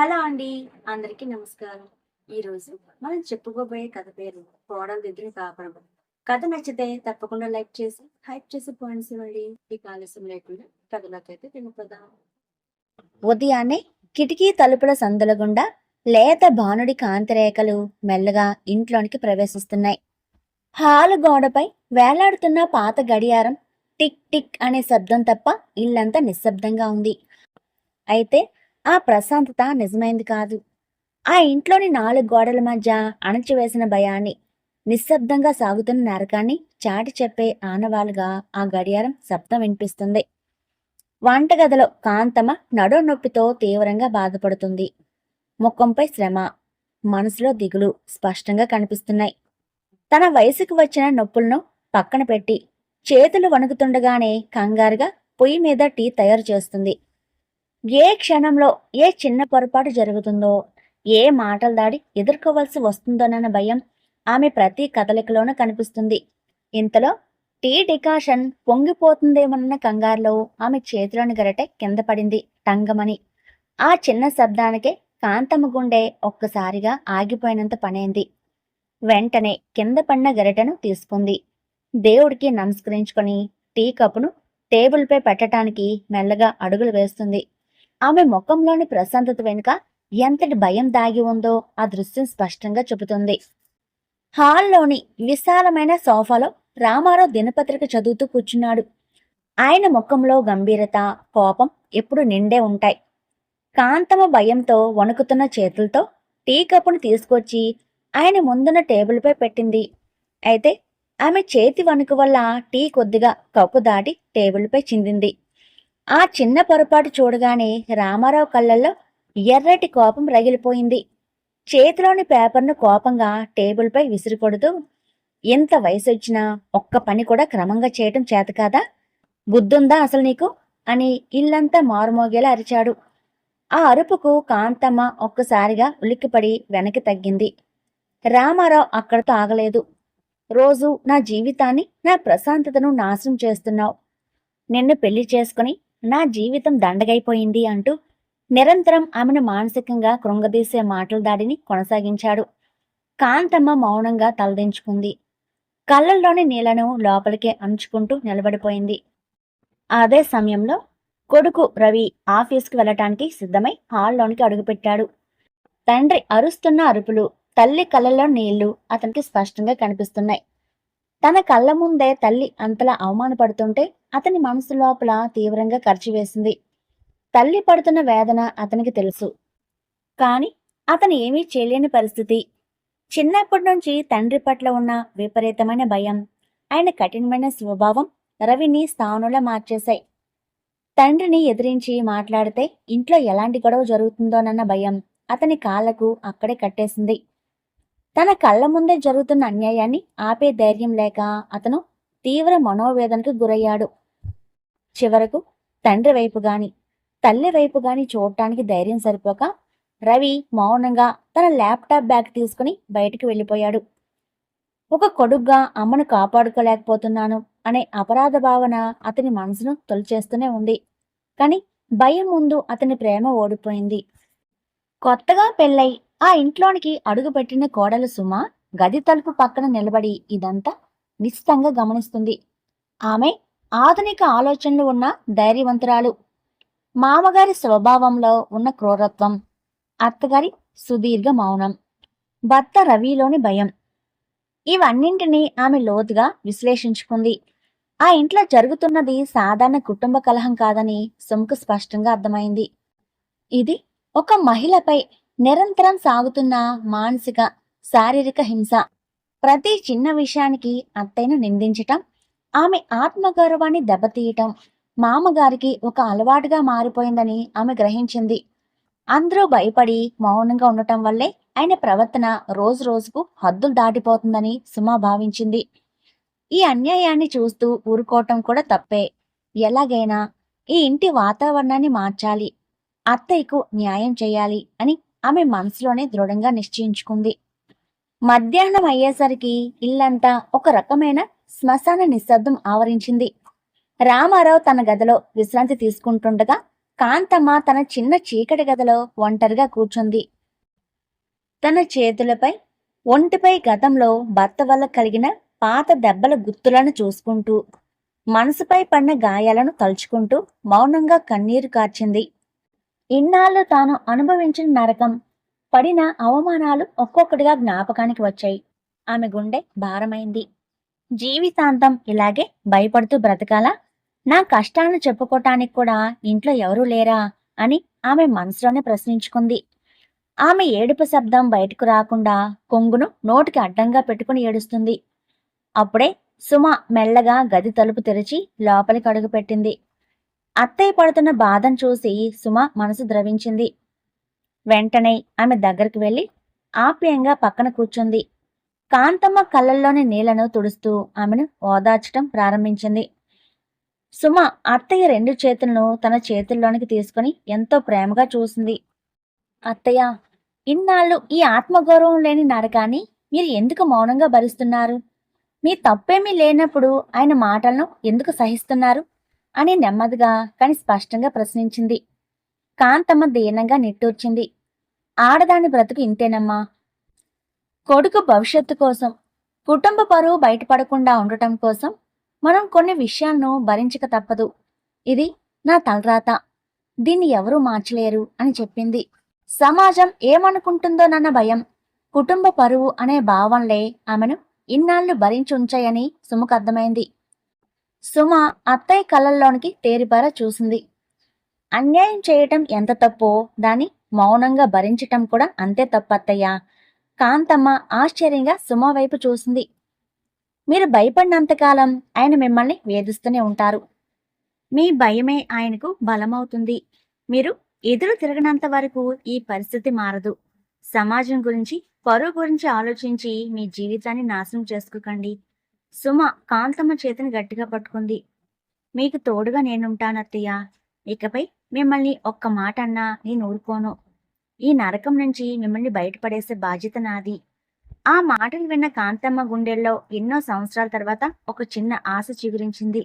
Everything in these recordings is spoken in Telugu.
హలో అండి. అందరికీ నమస్కారం. ఈరోజు మనం చెప్పుకోబోయే కథ పేరు 'కోడలు కాపురం'. కథ నచ్చితే తప్పకుండా లైక్ చేసి, హైప్ చేసి పాయింట్స్ ఇవ్వండి. ఇక ఆలస్యం లేకుండా కథలోకైతే వెళ్ళిపోదాం. ఉదయాన్నే కిటికీ తలుపుల సందుల గుండా లేత భానుడి కాంతిరేఖలు మెల్లగా ఇంట్లోనికి ప్రవేశిస్తున్నాయి. హాలు గోడపై వేలాడుతున్న పాత గడియారం టిక్ టిక్ అనే శబ్దం తప్ప ఇల్లంతా నిశ్శబ్దంగా ఉంది. అయితే ఆ ప్రశాంతత నిజమైంది కాదు. ఆ ఇంట్లోని 4 గోడల మధ్య అణచివేసిన భయాన్ని, నిశ్శబ్దంగా సాగుతున్న నరకాన్ని చాటి చెప్పే ఆనవాలుగా ఆ గడియారం శబ్దం వినిపిస్తుంది. వంటగదిలో కాంతమ్మ నడుం నొప్పితో తీవ్రంగా బాధపడుతుంది. ముఖంపై శ్రమ, మనసులో దిగులు స్పష్టంగా కనిపిస్తున్నాయి. తన వయసుకు వచ్చిన నొప్పులను పక్కన పెట్టి చేతులు వణుకుతుండగానే కంగారుగా పొయ్యి మీద టీ తయారు చేస్తుంది. ఏ క్షణంలో ఏ చిన్న పొరపాటు జరుగుతుందో, ఏ మాటల దాడి ఎదుర్కోవలసి వస్తుందోనన్న భయం ఆమె ప్రతి కదలికలోనూ కనిపిస్తుంది. ఇంతలో టీ డికాషన్ పొంగిపోతుందేమన్న కంగారులో ఆమె చేతిలోని గరిటె కింద పడింది టంగమని. ఆ చిన్న శబ్దానికే కాంతమ్మ గుండె ఒక్కసారిగా ఆగిపోయినంత పనైంది. వెంటనే కింద పడిన గరిటెను తీసుకుంది. దేవుడికి నమస్కరించుకొని టీ కప్పును టేబుల్పై పెట్టడానికి మెల్లగా అడుగులు వేస్తుంది. ఆమె ముఖంలోని ప్రశాంతత వెనుక ఎంతటి భయం దాగి ఉందో ఆ దృశ్యం స్పష్టంగా చెబుతుంది. హాల్లోని విశాలమైన సోఫాలో రామారావు దినపత్రిక చదువుతూ కూర్చున్నాడు. ఆయన ముఖంలో గంభీరత, కోపం ఎప్పుడు నిండే ఉంటాయి. కాంతమ్మ భయంతో వణుకుతున్న చేతులతో టీ కప్పును తీసుకొచ్చి ఆయన ముందున్న టేబుల్పై పెట్టింది. అయితే ఆమె చేతి వణుకు వల్ల టీ కొద్దిగా కప్పు దాటి టేబుల్పై చిందింది. ఆ చిన్న పొరపాటు చూడగానే రామారావు కళ్ళల్లో ఎర్రటి కోపం రగిలిపోయింది. చేతిలోని పేపర్ను కోపంగా టేబుల్పై విసిరికొడుతూ, ఎంత వయసొచ్చినా ఒక్క పని కూడా క్రమంగా చేయటం చేతకాదా? బుద్ధుందా అసలు నీకు? అని ఇల్లంతా మారుమోగేలా అరిచాడు. ఆ అరుపుకు కాంతమ్మ ఒక్కసారిగా ఉలిక్కిపడి వెనక్కి తగ్గింది. రామారావు అక్కడితో ఆగలేదు. రోజు నా జీవితాన్ని, నా ప్రశాంతతను నాశనం చేస్తున్నావు. నిన్ను పెళ్లి చేసుకుని నా జీవితం దండగైపోయింది అంటూ నిరంతరం ఆమెను మానసికంగా కృంగదీసే మాటల దాడిని కొనసాగించాడు. కాంతమ్మ మౌనంగా తలదించుకుంది. కళ్ళల్లోని నీళ్లను లోపలికే అంచుకుంటూ నిలబడిపోయింది. అదే సమయంలో కొడుకు రవి ఆఫీస్కి వెళ్లటానికి సిద్ధమై హాల్లోనికి అడుగుపెట్టాడు. తండ్రి అరుస్తున్న అరుపులు, తల్లి కళ్ళల్లో నీళ్లు అతనికి స్పష్టంగా కనిపిస్తున్నాయి. తన కళ్ళ ముందే తల్లి అంతలా అవమానపడుతుంటే అతని మనసు లోపల తీవ్రంగా కర్చివేసింది. తల్లి పడుతున్న వేదన అతనికి తెలుసు. కాని అతను ఏమీ చేయలేని పరిస్థితి. చిన్నప్పటి నుంచి తండ్రి పట్ల ఉన్న విపరీతమైన భయం, ఆయన కఠినమైన స్వభావం రవిని స్థానంలో మార్చేశాయి. తండ్రిని ఎదిరించి మాట్లాడితే ఇంట్లో ఎలాంటి గొడవ జరుగుతుందోనన్న భయం అతని కాళ్లకు అక్కడే కట్టేసింది. తన కళ్ల ముందే జరుగుతున్న అన్యాయాన్ని ఆపే ధైర్యం లేక అతను తీవ్ర మనోవేదనకు గురయ్యాడు. చివరకు తండ్రి వైపు గాని, తల్లి వైపు గాని చూడటానికి ధైర్యం సరిపోక రవి మౌనంగా తన ల్యాప్టాప్ బ్యాగ్ తీసుకుని బయటికి వెళ్ళిపోయాడు. ఒక కొడుగ్గా అమ్మను కాపాడుకోలేకపోతున్నాను అనే అపరాధ భావన అతని మనసును తొలిచేస్తూనే ఉంది. కాని భయం ముందు అతని ప్రేమ ఓడిపోయింది. కొత్తగా పెళ్ళై ఆ ఇంట్లోనికి అడుగుపెట్టిన కోడలు సుమ గది తలుపు పక్కన నిలబడి ఇదంతా నిశ్చితంగా గమనిస్తుంది. ఆమె ఆధునిక ఆలోచనలు ఉన్న ధైర్యవంతురాలు. మామగారి స్వభావంలో ఉన్న క్రూరత్వం, అత్తగారి సుదీర్ఘ మౌనం, భర్త రవిలోని భయం, ఇవన్నింటినీ ఆమె లోతుగా విశ్లేషించుకుంది. ఆ ఇంట్లో జరుగుతున్నది సాధారణ కుటుంబ కలహం కాదని సుమకు స్పష్టంగా అర్థమైంది. ఇది ఒక మహిళపై నిరంతరం సాగుతున్న మానసిక, శారీరక హింస. ప్రతి చిన్న విషయానికి అత్తయ్యను నిందించటం, ఆమె ఆత్మగౌరవాన్ని దెబ్బతీయటం మామగారికి ఒక అలవాటుగా మారిపోయిందని ఆమె గ్రహించింది. అందరూ భయపడి మౌనంగా ఉండటం వల్లే ఆయన ప్రవర్తన రోజు రోజుకు హద్దులు దాటిపోతుందని సుమ భావించింది. ఈ అన్యాయాన్ని చూస్తూ ఊరుకోవటం కూడా తప్పే. ఎలాగైనా ఈ ఇంటి వాతావరణాన్ని మార్చాలి, అత్తయ్యకు న్యాయం చేయాలి అని ఆమె మనసులోనే దృఢంగా నిశ్చయించుకుంది. మధ్యాహ్నం అయ్యేసరికి ఇల్లంతా ఒక రకమైన శ్మశాన నిశ్శబ్దం ఆవరించింది. రామారావు తన గదిలో విశ్రాంతి తీసుకుంటుండగా కాంతమ్మ తన చిన్న చీకటి గదిలో ఒంటరిగా కూర్చుంది. తన చేతులపై, ఒంటిపై గతంలో భర్త వల్ల కలిగిన పాత దెబ్బల గుర్తులను చూసుకుంటూ, మనసుపై పడిన గాయాలను తలుచుకుంటూ మౌనంగా కన్నీరు కార్చింది. ఇన్నాళ్ళు తాను అనుభవించిన నరకం, పడిన అవమానాలు ఒక్కొక్కటిగా జ్ఞాపకానికి వచ్చాయి. ఆమె గుండె భారమైంది. జీవితాంతం ఇలాగే భయపడుతూ బ్రతకాలా? నా కష్టాలను చెప్పుకోటానికి కూడా ఇంట్లో ఎవరూ లేరా అని ఆమె మనసులోనే ప్రశ్నించుకుంది. ఆమె ఏడుపు శబ్దం బయటకు రాకుండా కొంగును నోటికి అడ్డంగా పెట్టుకుని ఏడుస్తుంది. అప్పుడే సుమ మెల్లగా గది తలుపు తెరిచి లోపలికి అడుగుపెట్టింది. అత్తయ్య పడుతున్న బాధను చూసి సుమ మనసు ద్రవించింది. వెంటనే ఆమె దగ్గరికి వెళ్లి ఆప్యాయంగా పక్కన కూర్చుంది. కాంతమ్మ కళ్ళల్లోని నీళ్లను తుడుస్తూ ఆమెను ఓదార్చటం ప్రారంభించింది. సుమ అత్తయ్య 2 చేతులను తన చేతుల్లోనికి తీసుకుని ఎంతో ప్రేమగా చూసింది. అత్తయ్య, ఇన్నాళ్ళు ఈ ఆత్మగౌరవం లేని నరకాన్ని మీరు ఎందుకు మౌనంగా భరిస్తున్నారు? మీ తప్పేమీ లేనప్పుడు ఆయన మాటలను ఎందుకు సహిస్తున్నారు? అని నెమ్మదిగా కాని స్పష్టంగా ప్రశ్నించింది. కాంతమ్మ దీనంగా నిట్టూర్చింది. ఆడదాని బ్రతుకు ఇంతేనమ్మా. కొడుకు భవిష్యత్తు కోసం, కుటుంబ పరువు బయటపడకుండా ఉండటం కోసం మనం కొన్ని విషయాలను భరించక తప్పదు. ఇది నా తలరాత. దీన్ని ఎవరూ మార్చలేరు అని చెప్పింది. సమాజం ఏమనుకుంటుందోనన్న భయం, కుటుంబ పరువు అనే భావంలే ఆమెను ఇన్నాళ్లు భరించి ఉంచాయని సుమకు అర్థమైంది. సుమ అత్తయ్య కళ్ళల్లోనికి తేరిపార చూసింది. అన్యాయం చేయటం ఎంత తప్పో దాన్ని మౌనంగా భరించటం కూడా అంతే తప్పత్తయ్యా. కాంతమ్మ ఆశ్చర్యంగా సుమ వైపు చూసింది. మీరు భయపడినంతకాలం ఆయన మిమ్మల్ని వేధిస్తూనే ఉంటారు. మీ భయమే ఆయనకు బలమవుతుంది. మీరు ఎదురు తిరగనంత వరకు ఈ పరిస్థితి మారదు. సమాజం గురించి, పరువు గురించి ఆలోచించి మీ జీవితాన్ని నాశనం చేసుకోకండి. సుమ కాంతమ్మ చేతిని గట్టిగా పట్టుకుంది. మీకు తోడుగా నేనుంటానత్తయ్య. ఇకపై మిమ్మల్ని ఒక్క మాట అన్నా నేను ఊరుకోను. ఈ నరకం నుంచి మిమ్మల్ని బయటపడేసే బాధ్యత నాది. ఆ మాటలు విన్న కాంతమ్మ గుండెల్లో ఎన్నో సంవత్సరాల తర్వాత ఒక చిన్న ఆశ చిగురించింది.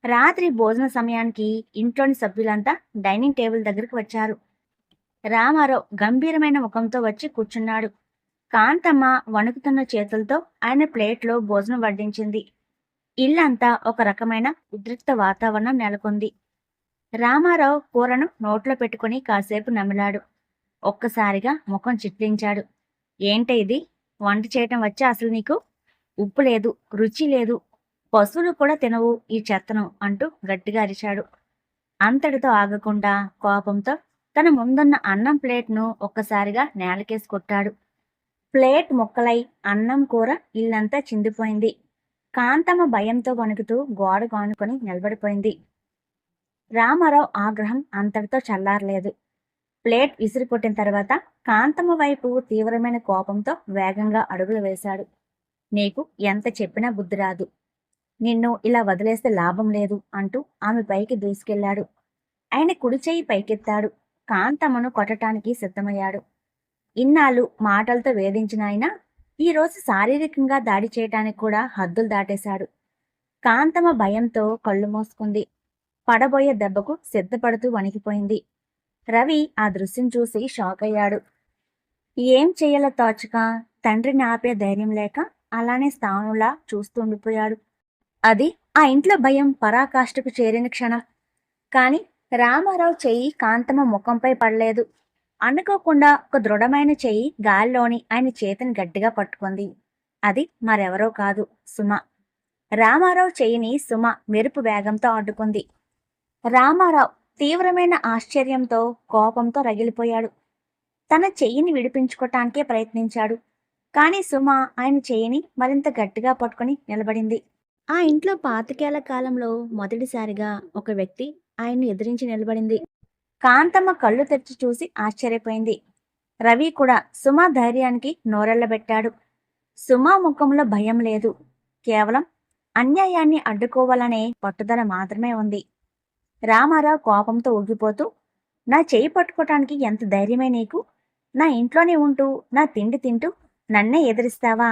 రాత్రి భోజన సమయానికి ఇంట్లోని సభ్యులంతా డైనింగ్ టేబుల్ దగ్గరికి వచ్చారు. రామారావు గంభీరమైన ముఖంతో వచ్చి కూర్చున్నాడు. కాంతమ్మ వణుకుతున్న చేతులతో ఆయన ప్లేట్లో భోజనం వడ్డించింది. ఇల్లంతా ఒక రకమైన ఉద్రిక్త వాతావరణం నెలకొంది. రామారావు కూరను నోట్లో పెట్టుకుని కాసేపు నమిలాడు. ఒక్కసారిగా ముఖం చిట్లించాడు. ఏంటే ఇది? వంట చేయటం వచ్చా అసలు నీకు? ఉప్పు లేదు, రుచి లేదు, పశువులు కూడా తినవు ఈ చెత్తను అంటూ గట్టిగా అరిచాడు. అంతటితో ఆగకుండా కోపంతో తన ముందున్న అన్నం ప్లేట్ను ఒక్కసారిగా నేలకేసి కొట్టాడు. ప్లేట్ ముక్కలై అన్నం కూర ఇల్లంతా చిందిపోయింది. కాంతమ్మ భయంతో వణుకుతూ గోడ కానుకొని నిలబడిపోయింది. రామారావు ఆగ్రహం అంతటితో చల్లారలేదు. ప్లేట్ విసిరి కొట్టిన తర్వాత కాంతమ్మ వైపు తీవ్రమైన కోపంతో వేగంగా అడుగులు వేశాడు. నీకు ఎంత చెప్పినా బుద్ధి రాదు. నిన్ను ఇలా వదిలేస్తే లాభం లేదు అంటూ ఆమె పైకి దూసుకెళ్లాడు. ఆయన కుడి చెయ్యి పైకెత్తాడు. కాంతమ్మను కొట్టడానికి సిద్ధమయ్యాడు. ఇన్నాళ్ళు మాటలతో వేధించిన ఆయన ఈరోజు శారీరకంగా దాడి చేయటానికి కూడా హద్దులు దాటేశాడు. కాంతమ్మ భయంతో కళ్ళు మూసుకుంది. పడబోయే దెబ్బకు సిద్ధపడుతూ వణికిపోయింది. రవి ఆ దృశ్యం చూసి షాక్ అయ్యాడు. ఏం చెయ్యాలో తోచక తండ్రిని ఆపే ధైర్యం లేక అలానే స్థానంలా చూస్తూ ఉండిపోయాడు. అది ఆ ఇంట్లో భయం పరాకాష్ఠకు చేరిన క్షణం. కాని రామారావు చెయ్యి కాంతమ్మ ముఖంపై పడలేదు. అనుకోకుండా ఒక దృఢమైన చెయ్యి గాల్లోని ఆయన చేతిని గట్టిగా పట్టుకుంది. అది మరెవరో కాదు, సుమ. రామారావు చెయ్యిని సుమ మెరుపు వేగంతో అడ్డుకుంది. రామారావు తీవ్రమైన ఆశ్చర్యంతో, కోపంతో రగిలిపోయాడు. తన చెయ్యిని విడిపించుకోటానికే ప్రయత్నించాడు. కాని సుమ ఆయన చెయ్యిని మరింత గట్టిగా పట్టుకుని నిలబడింది. ఆ ఇంట్లో 25 కాలంలో మొదటిసారిగా ఒక వ్యక్తి ఆయన్ను ఎదిరించి నిలబడింది. కాంతమ్మ కళ్ళు తెరిచి చూసి ఆశ్చర్యపోయింది. రవి కూడా సుమ ధైర్యానికి నోరెళ్లబెట్టాడు. సుమ ముఖంలో భయం లేదు, కేవలం అన్యాయాన్ని అడ్డుకోవాలనే పట్టుదల మాత్రమే ఉంది. రామారావు కోపంతో ఊగిపోతూ, నా చెయ్యి పట్టుకోటానికి ఎంత ధైర్యమే నీకు? నా ఇంట్లోనే ఉంటూ, నా తిండి తింటూ నన్నే ఎదిరిస్తావా?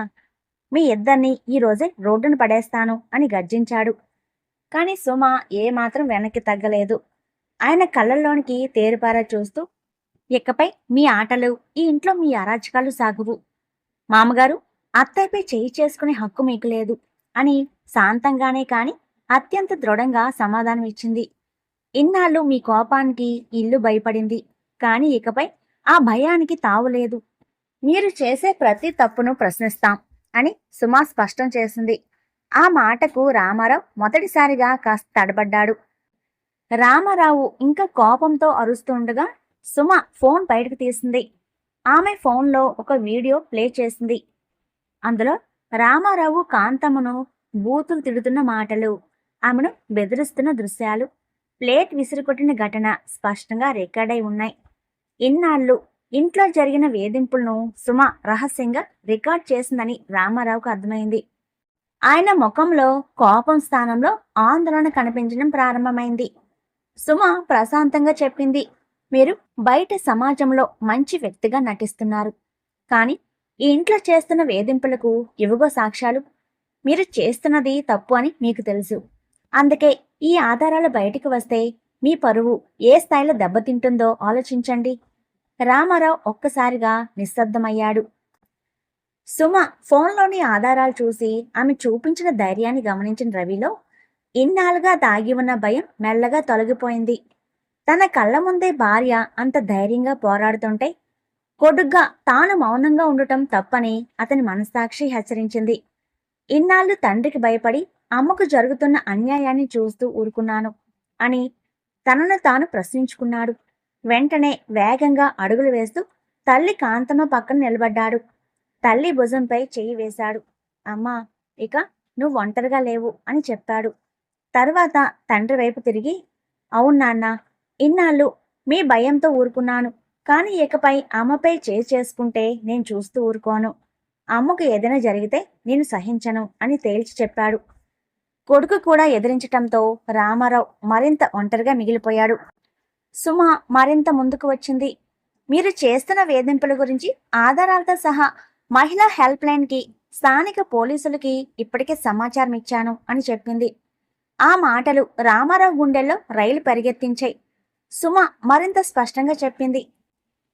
మీ ఇద్దరిని ఈరోజే రోడ్డును పడేస్తాను అని గర్జించాడు. కాని సుమ ఏమాత్రం వెనక్కి తగ్గలేదు. ఆయన కళ్ళల్లోనికి తేరుపారా చూస్తూ, ఇకపై మీ ఆటలు, ఈ ఇంట్లో మీ అరాచకాలు సాగువు. మామగారు, అత్తయ్యపై చేయి చేసుకునే హక్కు మీకు లేదు అని శాంతంగానే కాని అత్యంత దృఢంగా సమాధానం ఇచ్చింది. ఇన్నాళ్ళు మీ కోపానికి ఇల్లు భయపడింది, కాని ఇకపై ఆ భయానికి తావులేదు. మీరు చేసే ప్రతి తప్పును ప్రశ్నిస్తాం అని సుమా స్పష్టం చేసింది. ఆ మాటకు రామారావు మొదటిసారిగా కాస్త తడబడ్డాడు. రామారావు ఇంకా కోపంతో అరుస్తుండగా సుమ ఫోన్ బయటకు తీసింది. ఆమె ఫోన్లో ఒక వీడియో ప్లే చేసింది. అందులో రామారావు కాంతమ్మను బూతులు తిడుతున్న మాటలు, ఆమెను బెదిరిస్తున్న దృశ్యాలు, ప్లేట్ విసిరికొట్టిన ఘటన స్పష్టంగా రికార్డై ఉన్నాయి. ఇన్నాళ్ళు ఇంట్లో జరిగిన వేధింపులను సుమ రహస్యంగా రికార్డ్ చేసిందని రామారావుకు అర్థమైంది. ఆయన ముఖంలో కోపం స్థానంలో ఆందోళన కనిపించడం ప్రారంభమైంది. సుమ ప్రశాంతంగా చెప్పింది, మీరు బయట సమాజంలో మంచి వ్యక్తిగా నటిస్తున్నారు, కానీ ఈ ఇంట్లో చేస్తున్న వేధింపులకు ఇవిగో సాక్ష్యాలు. మీరు చేస్తున్నది తప్పు అని మీకు తెలుసు. అందుకే ఈ ఆధారాలు బయటికి వస్తే మీ పరువు ఏ స్థాయిలో దెబ్బతింటుందో ఆలోచించండి. రామారావు ఒక్కసారిగా నిశ్శబ్దమయ్యాడు. సుమ ఫోన్లోని ఆధారాలు చూసి ఆమె చూపించిన ధైర్యాన్ని గమనించిన రవిలో ఇన్నాళ్ళుగా దాగి ఉన్న భయం మెల్లగా తొలగిపోయింది. తన కళ్ళ ముందే భార్య అంత ధైర్యంగా పోరాడుతుంటే కొడుగ్గా తాను మౌనంగా ఉండటం తప్పని అతని మనస్సాక్షి హెచ్చరించింది. ఇన్నాళ్ళు తండ్రికి భయపడి అమ్మకు జరుగుతున్న అన్యాయాన్ని చూస్తూ ఊరుకున్నాను అని తనను తాను ప్రశ్నించుకున్నాడు. వెంటనే వేగంగా అడుగులు వేస్తూ తల్లి కాంతమ్మ పక్కన నిలబడ్డాడు. తల్లి భుజంపై చెయ్యి వేశాడు. అమ్మా, ఇక నువ్వు ఒంటరిగా లేవు అని చెప్పాడు. తరువాత తండ్రి వైపు తిరిగి, అవును నాన్న, ఇన్నాళ్ళు మీ భయంతో ఊరుకున్నాను, కానీ ఇకపై అమ్మపై చేయి చేసుకుంటే నేను చూస్తూ ఊరుకోను. అమ్మకు ఏదైనా జరిగితే నేను సహించను అని తేల్చి చెప్పాడు. కొడుకు కూడా ఎదిరించటంతో రామారావు మరింత ఒంటరిగా మిగిలిపోయాడు. సుమ మరింత ముందుకు వచ్చింది. మీరు చేస్తున్న వేధింపుల గురించి ఆధారాలతో సహా మహిళా హెల్ప్ లైన్కి, స్థానిక పోలీసులకి ఇప్పటికే సమాచారం ఇచ్చాను అని చెప్పింది. ఆ మాటలు రామారావు గుండెల్లో రైలు పరిగెత్తించాయి. సుమ మరింత స్పష్టంగా చెప్పింది,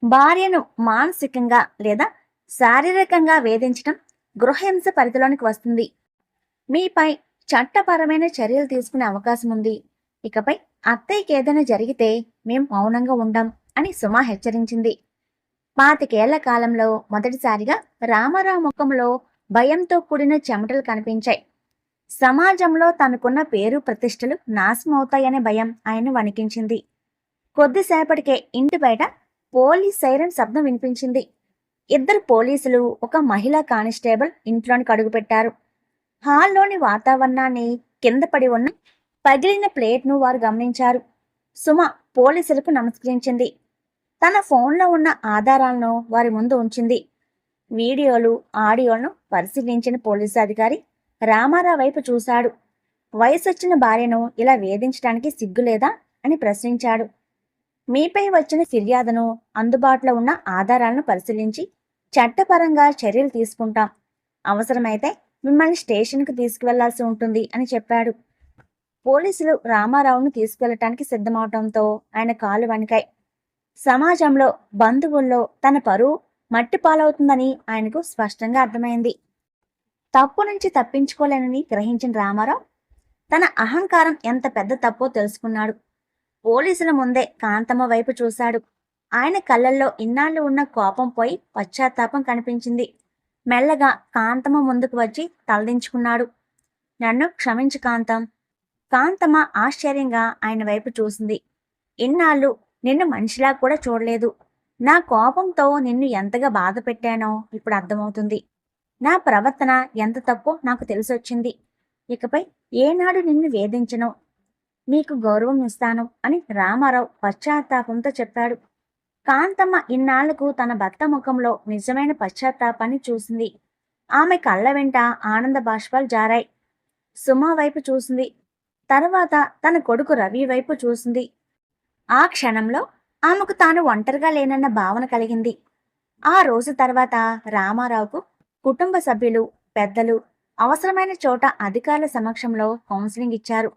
భార్యను మానసికంగా లేదా శారీరకంగా వేధించటం గృహహింస పరిధిలోనికి వస్తుంది. మీపై చట్టపరమైన చర్యలు తీసుకునే అవకాశం ఉంది. ఇకపై అత్తయ్యకి ఏదైనా జరిగితే మేం మౌనంగా ఉండం అని సుమ హెచ్చరించింది. 25 కాలంలో మొదటిసారిగా రామారావు ముఖంలో భయంతో కూడిన చెమటలు కనిపించాయి. సమాజంలో తనకున్న పేరు ప్రతిష్టలు నాశనమవుతాయనే భయం ఆయన వణికించింది. కొద్దిసేపటికే ఇంటి బయట పోలీస్ సైరన్ శబ్దం వినిపించింది. 2 పోలీసులు, ఒక మహిళా కానిస్టేబుల్ ఇంట్లోనికి అడుగుపెట్టారు. హాల్లోని వాతావరణాన్ని, కింద పడి ఉన్న పగిలిన ప్లేట్ను వారు గమనించారు. సుమ పోలీసులకు నమస్కరించింది. తన ఫోన్లో ఉన్న ఆధారాలను వారి ముందు ఉంచింది. వీడియోలు, ఆడియోలను పరిశీలించిన పోలీసు అధికారి రామారావు వైపు చూశాడు. వయసొచ్చిన భార్యను ఇలా వేధించడానికి సిగ్గులేదా అని ప్రశ్నించాడు. మీపై వచ్చిన ఫిర్యాదును, అందుబాటులో ఉన్న ఆధారాలను పరిశీలించి చట్టపరంగా చర్యలు తీసుకుంటాం. అవసరమైతే మిమ్మల్ని స్టేషన్కు తీసుకువెళ్లాల్సి ఉంటుంది అని చెప్పాడు. పోలీసులు రామారావును తీసుకువెళ్ళటానికి సిద్ధమవటంతో ఆయన కాలు వణికాయి. సమాజంలో, బంధువుల్లో తన పరువు మట్టి పాలవుతుందని ఆయనకు స్పష్టంగా అర్థమైంది. తప్పు నుంచి తప్పించుకోలేనని గ్రహించిన రామారావు తన అహంకారం ఎంత పెద్ద తప్పో తెలుసుకున్నాడు. పోలీసుల ముందే కాంతమ్మ వైపు చూశాడు. ఆయన కళ్ళల్లో ఇన్నాళ్ళు ఉన్న కోపం పోయి పశ్చాత్తాపం కనిపించింది. మెల్లగా కాంతమ్మ ముందుకు వచ్చి తలదించుకున్నాడు. నన్ను క్షమించు కాంతం. కాంతమ్మ ఆశ్చర్యంగా ఆయన వైపు చూసింది. ఇన్నాళ్ళు నిన్ను మనిషిలా కూడా చూడలేదు. నా కోపంతో నిన్ను ఎంతగా బాధ పెట్టానో ఇప్పుడు అర్థమవుతుంది. నా ప్రవర్తన ఎంత తప్పో నాకు తెలిసొచ్చింది. ఇకపై ఏనాడు నిన్ను వేధించను, నీకు గౌరవం ఇస్తాను అని రామారావు పశ్చాత్తాపంతో చెప్పాడు. కాంతమ్మ ఇన్నాళ్లకు తన భర్త ముఖంలో నిజమైన పశ్చాత్తాపాన్ని చూసింది. ఆమె కళ్ళ వెంట ఆనంద బాష్పాలు జారాయి. సుమ వైపు చూసింది. తర్వాత తన కొడుకు రవి వైపు చూసింది. ఆ క్షణంలో ఆమెకు తాను ఒంటరిగా లేనన్న భావన కలిగింది. ఆ రోజు తర్వాత రామారావుకు కుటుంబ సభ్యులు, పెద్దలు, అవసరమైన చోట అధికారుల సమక్షంలో కౌన్సిలింగ్ ఇచ్చారు.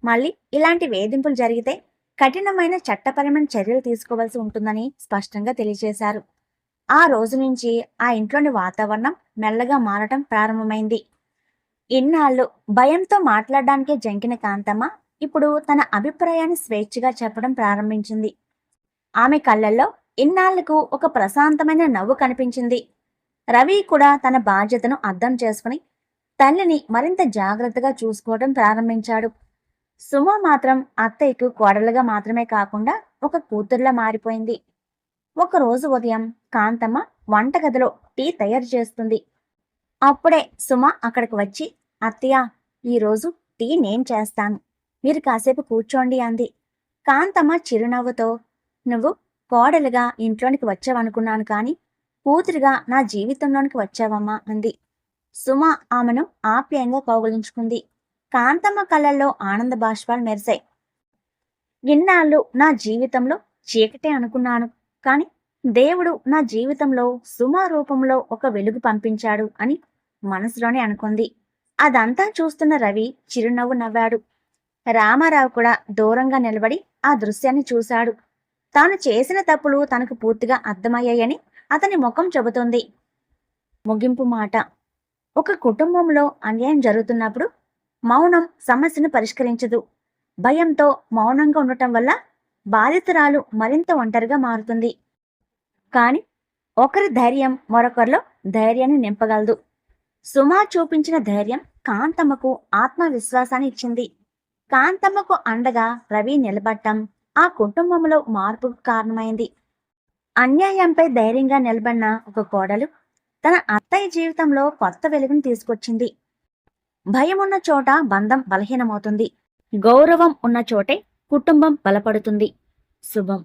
మళ్ళీ ఇలాంటి వేధింపులు జరిగితే కఠినమైన చట్టపరమైన చర్యలు తీసుకోవాల్సి ఉంటుందని స్పష్టంగా తెలియజేశారు. ఆ రోజు నుంచి ఆ ఇంట్లోని వాతావరణం మెల్లగా మారటం ప్రారంభమైంది. ఇన్నాళ్ళు భయంతో మాట్లాడడానికే జంకిన కాంతమ్మ ఇప్పుడు తన అభిప్రాయాన్ని స్వేచ్ఛగా చెప్పడం ప్రారంభించింది. ఆమె కళ్ళల్లో ఇన్నాళ్లకు ఒక ప్రశాంతమైన నవ్వు కనిపించింది. రవి కూడా తన బాధ్యతను అర్థం చేసుకుని తల్లిని మరింత జాగ్రత్తగా చూసుకోవడం ప్రారంభించాడు. సుమ మాత్రం అత్తయ్యకు కోడలుగా మాత్రమే కాకుండా ఒక కూతుర్లా మారిపోయింది. ఒకరోజు ఉదయం కాంతమ్మ వంటగదిలో టీ తయారు చేస్తుంది. అప్పుడే సుమ అక్కడికి వచ్చి, అత్తయ్య, ఈరోజు టీ నేను చేస్తాను, మీరు కాసేపు కూర్చోండి అంది. కాంతమ్మ చిరునవ్వుతో, నువ్వు కోడలుగా ఇంట్లోనికి వచ్చావనుకున్నాను కానీ కూతురిగా నా జీవితంలోనికి వచ్చావమ్మా అంది. సుమ ఆమెను ఆప్యాయంగా కౌగిలించుకుంది. కాంతమ్మ కళ్ళల్లో ఆనంద బాష్పాలు మెరిశాయి. ఇన్నాళ్ళు నా జీవితంలో చీకటే అనుకున్నాను, కాని దేవుడు నా జీవితంలో సుమ రూపంలో ఒక వెలుగు పంపించాడు అని మనసులోనే అనుకుంది. అదంతా చూస్తున్న రవి చిరునవ్వు నవ్వాడు. రామారావు కూడా దూరంగా నిలబడి ఆ దృశ్యాన్ని చూశాడు. తాను చేసిన తప్పులు తనకు పూర్తిగా అర్థమయ్యాయని అతని ముఖం చెబుతోంది. ముగింపు మాట: ఒక కుటుంబంలో అన్యాయం జరుగుతున్నప్పుడు మౌనం సమస్యను పరిష్కరించదు. భయంతో మౌనంగా ఉండటం వల్ల బాధితురాలు మరింత ఒంటరిగా మారుతుంది. కాని ఒకరి ధైర్యం మరొకరిలో ధైర్యాన్ని నింపగలదు. సుమా చూపించిన ధైర్యం కాంతమ్మకు ఆత్మవిశ్వాసాన్ని ఇచ్చింది. కాంతమ్మకు అండగా రవి నిలబడటం ఆ కుటుంబంలో మార్పుకు కారణమైంది. అన్యాయంపై ధైర్యంగా నిలబడిన ఒక కోడలు తన అత్తయ్య జీవితంలో కొత్త వెలుగును తీసుకొచ్చింది. భయం ఉన్న చోట బంధం బలహీనమవుతుంది. గౌరవం ఉన్న చోటే కుటుంబం బలపడుతుంది. శుభం.